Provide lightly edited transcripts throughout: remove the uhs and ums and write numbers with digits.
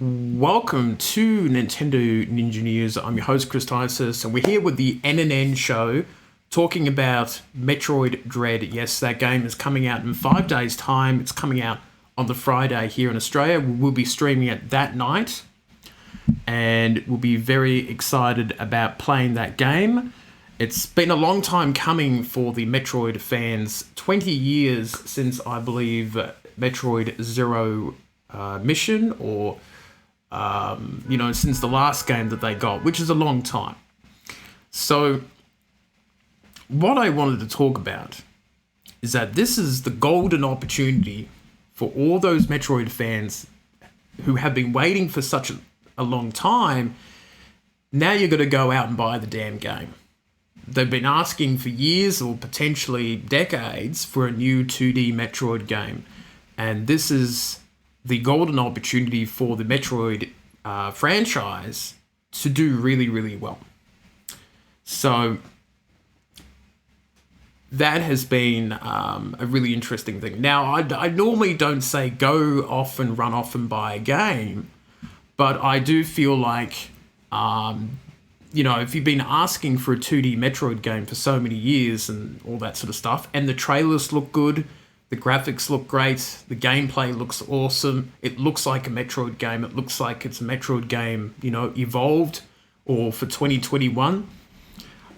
Welcome to Nintendo Ninja News. I'm your host, Chris Tysus, and we're here with the NNN Show talking about Metroid Dread. Yes, that game is coming out in 5 days' time. It's coming out on the Friday here in Australia. We'll be streaming it that night, and we'll be very excited about playing that game. It's been a long time coming for the Metroid fans. 20 years since, I believe, Metroid Zero Mission, or since the last game that they got, which is a long time. So what I wanted to talk about is that this is the golden opportunity for all those Metroid fans who have been waiting for such a long time. Now you're going to go out and buy the damn game. They've been asking for years or potentially decades for a new 2D Metroid game. And this is the golden opportunity for the Metroid franchise to do really, really well. So that has been a really interesting thing. Now, I normally don't say go off and run off and buy a game, but I do feel like, if you've been asking for a 2D Metroid game for so many years and all that sort of stuff, and the trailers look good, the graphics look great, the gameplay looks awesome, it looks like a Metroid game, it looks like it's a Metroid game, evolved, or for 2021,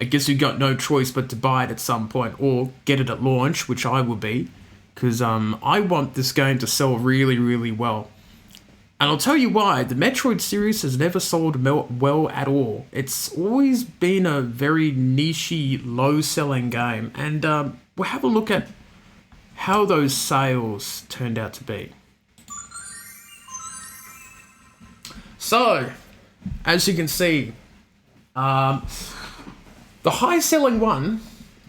I guess you've got no choice but to buy it at some point, or get it at launch, which I will be, because I want this game to sell really, really well. And I'll tell you why. The Metroid series has never sold well at all. It's always been a very niche-y, low-selling game, and we'll have a look at how those sales turned out to be. So, as you can see, the high-selling one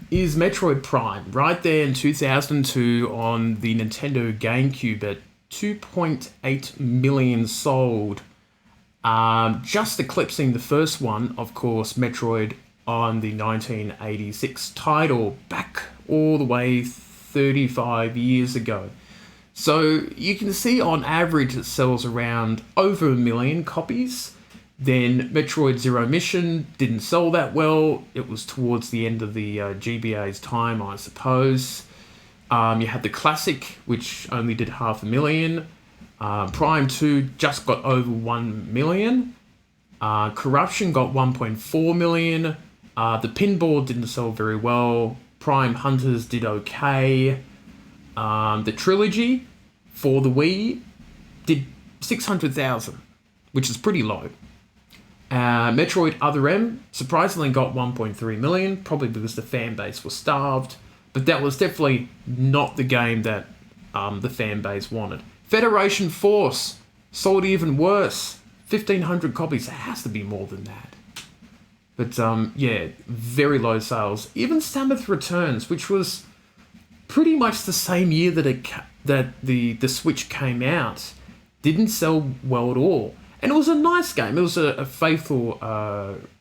is Metroid Prime, right there in 2002 on the Nintendo GameCube at 2.8 million sold, just eclipsing the first one, of course, Metroid on the 1986 title, back all the way 35 years ago. So you can see on average it sells around over 1 million copies. Then Metroid Zero Mission didn't sell that well. It was towards the end of the GBA's time, I suppose. You had the Classic, which only did 500,000. Prime 2 just got over 1 million. Corruption got 1.4 million. The Pinball didn't sell very well. Prime Hunters did okay. The Trilogy for the Wii did 600,000, which is pretty low. Metroid Other M surprisingly got 1.3 million, probably because the fan base was starved. But that was definitely not the game that the fan base wanted. Federation Force sold even worse. 1,500 copies. It has to be more than that. But very low sales. Even Samus Returns, which was pretty much the same year that the Switch came out, didn't sell well at all. And it was a nice game. It was a faithful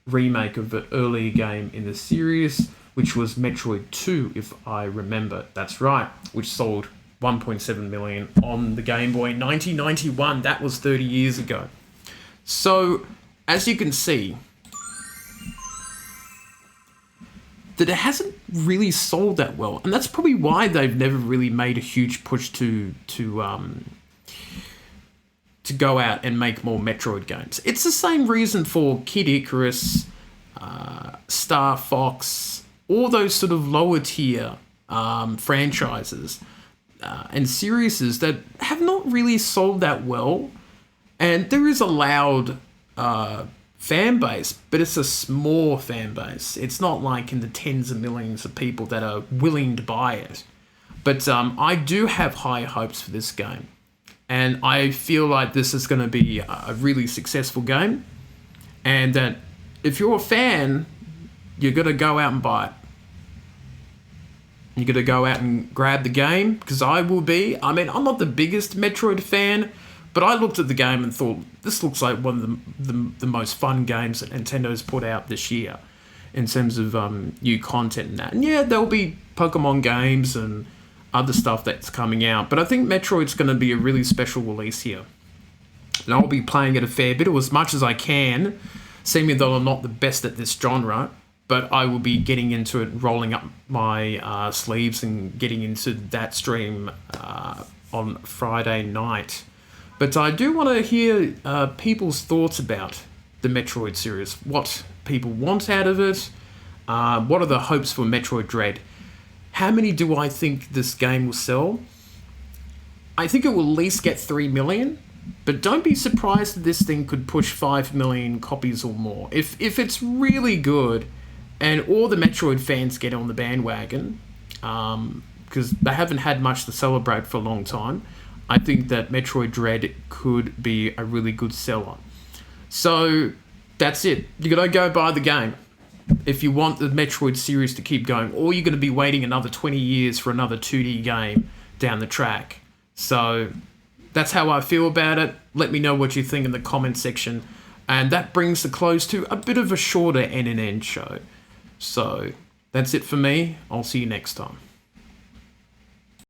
remake of an earlier game in the series, which was Metroid 2, if I remember. That's right, which sold 1.7 million on the Game Boy in 1991. That was 30 years ago. So, as you can see, that it hasn't really sold that well. And that's probably why they've never really made a huge push to go out and make more Metroid games. It's the same reason for Kid Icarus, Star Fox, all those sort of lower tier franchises and series that have not really sold that well. And there is a loud fan base, but it's a small fan base. It's not like in the tens of millions of people that are willing to buy it. But I do have high hopes for this game. And I feel like this is going to be a really successful game. And that if you're a fan, you're going to go out and buy it. You're going to go out and grab the game, because I will be. I mean, I'm not the biggest Metroid fan, but I looked at the game and thought, this looks like one of the most fun games that Nintendo's put out this year in terms of new content and that. And yeah, there'll be Pokemon games and other stuff that's coming out, but I think Metroid's going to be a really special release here. and I'll be playing it a fair bit, or as much as I can, seeming though I'm not the best at this genre, but I will be getting into it, rolling up my sleeves and getting into that stream on Friday night. But I do want to hear people's thoughts about the Metroid series, what people want out of it, what are the hopes for Metroid Dread. How many do I think this game will sell? I think it will at least get 3 million, but don't be surprised that this thing could push 5 million copies or more. If it's really good, and all the Metroid fans get on the bandwagon, because they haven't had much to celebrate for a long time, I think that Metroid Dread could be a really good seller. So that's it. You gotta go buy the game if you want the Metroid series to keep going, or you're gonna be waiting another 20 years for another 2D game down the track. So that's how I feel about it. Let me know what you think in the comment section. And that brings the close to a bit of a shorter NNN show. So that's it for me. I'll see you next time.